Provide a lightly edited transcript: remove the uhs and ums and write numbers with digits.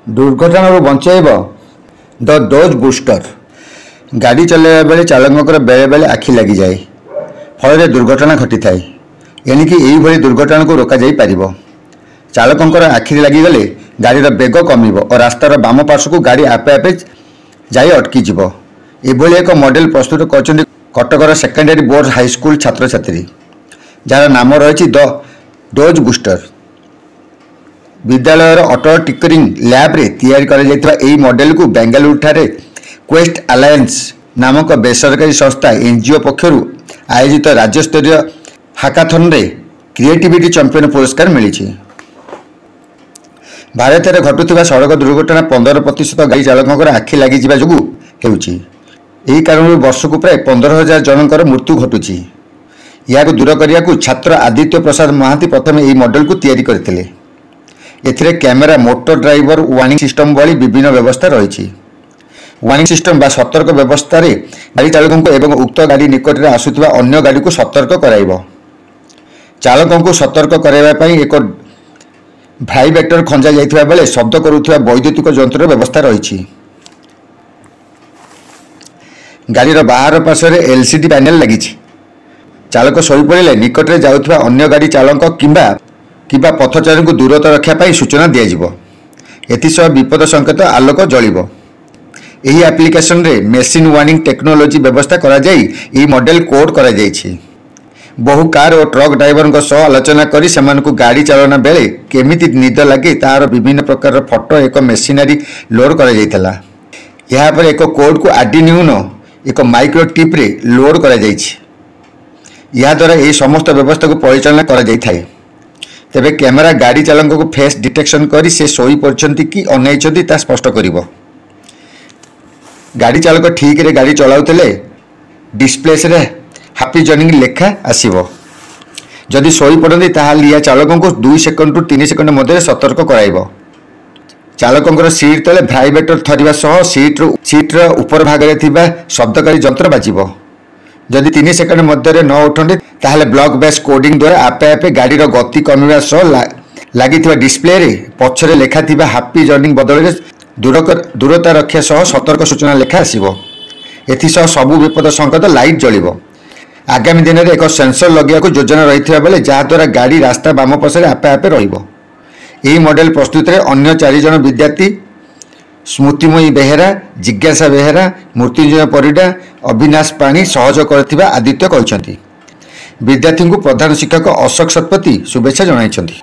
दुर्घटना बचाइब the dose booster. गाड़ी चलाइबा बेले चालक बेले बेले आखि लगी जाए फल दुर्घटना घटी थाए। एणिकी यही दुर्घटना को रोक जापर। चालक आखि लगिगले गाड़ीर बेग कमिब और रास्तार बाम पार्श्व को गाड़ी आपे आपे जाए अटकीज। एभली एक मॉडल प्रस्तुत कर कटकर सेकेंडरी बोर्ड हाईस्कूल छात्र छात्री जार नाम रही द डोज बूस्टर। विद्यालय ऑटो टिकरिंग लैब रे तैयारी कर मॉडल को बेंगलुरु ठारे क्वेस्ट अलायंस नामक बेसरकारी संस्था एनजीओ पक्षर आयोजित राज्यस्तरीय हाकाथन रे क्रिएटिविटी चैंपियन पुरस्कार मिली। भारत में घटुवा सड़क दुर्घटना 15% गाड़ी चालकों आखि लगी जो यही कारण वर्ष को प्राय 15,000 जनकर मृत्यु घटुची। यह दूर करने को छात्र आदित्य प्रसाद महांती प्रथम यह मॉडल को तैयारी करथिले। एथिरे camera motor driver warning system भली विभिन्न व्यवस्था रही। वार्निंग सिस्टम बा सतर्क व्यवस्था रे गाड़ी चालकों को एवं उक्त गाड़ी निकट में आसुवा अन्य गाड़ी को सतर्क कराइब। चालकों को सतर्क कराइबा एक भाइब्रेटर खंजा जाइथिबा बेले शब्द करुवा वैद्युतिक यंत्र व्यवस्था रही। गाड़ीर बाहर पार्श्व एलसीडी पैनल लगी। चालक शोई पड़े निकट में जाउथबा अन्य गाड़ी चालक किंबा पथचारी को दूरता रखापी सूचना दिज्व। एसह विपद संकेत आलोक जलिब। यही एप्लिकेशन रे मेसीन वार्निंग टेक्नोलोजी व्यवस्था करा जाई यह मॉडल कोड करा जाइछि। बहु कार और ट्रक ड्राइवर सह आलोचना करी सेमान को गाड़ी चालना बेले केमिति निद लगे तार विभिन्न प्रकार फोटो एक मेसीनरी लोड करा जाइतला। यहाँ पर एक कोड को आर्डिन्यून एक माइक्रो टिप रे लोड करा जाइछि। या द्वारा यह समस्त व्यवस्था को परिचालना करा जाइथाय। तेबे कैमेरा गाड़ी चालक को फेस डिटेक्शन करी से शोई पड़छंती कि अनैछंती ता स्पष्ट करिवो। गाड़ी चालक ठीक रे गाड़ी चलाउतले डिस्प्ले रे हैप्पी जर्नी लेखा आसीबो। जदि शोई पड़ती ताहाल या चालकों को 2 सेकंड रु 3 सेकंड मध्य सतर्क कराइबो। चालकों सीट तले भाइब्रेटर थरिबा सह सीट्र ऊपर भाग में थिबा शब्दकारी यंत्र बाजिबो। जदि 3 सेकंड मध्य न उठंती ताहले ब्लॉक बेस कोडिंग द्वारा आपे आपे गाड़ीर गति कमिबा सह लगी डिस्प्ले रे पछरे लेखा थिबा हैप्पी जर्नी बदल दूरता रक्षा सह सतर्क सूचना लेखा आसीबो। एथिसह सबु विपद संकेत लाइट जलिबो। आगामी दिन में एक सेंसर लगे योजना रही बेले जहाद्वारा गाड़ी रास्ता बाम पक्षे आपे आपे रहिबो। यही मॉडल प्रस्तुत में अन्य 4 जन विद्यार्थी स्मृतिमयी बेहेरा, जिज्ञासा बेहेरा, मृत्युंजय परिडा, अविनाश पाणी सहयोग करथिबा आदित्य कहते। विद्यार्थी को प्रधान शिक्षक अशोक शतपथी शुभेच्छा जणाइछन्ति।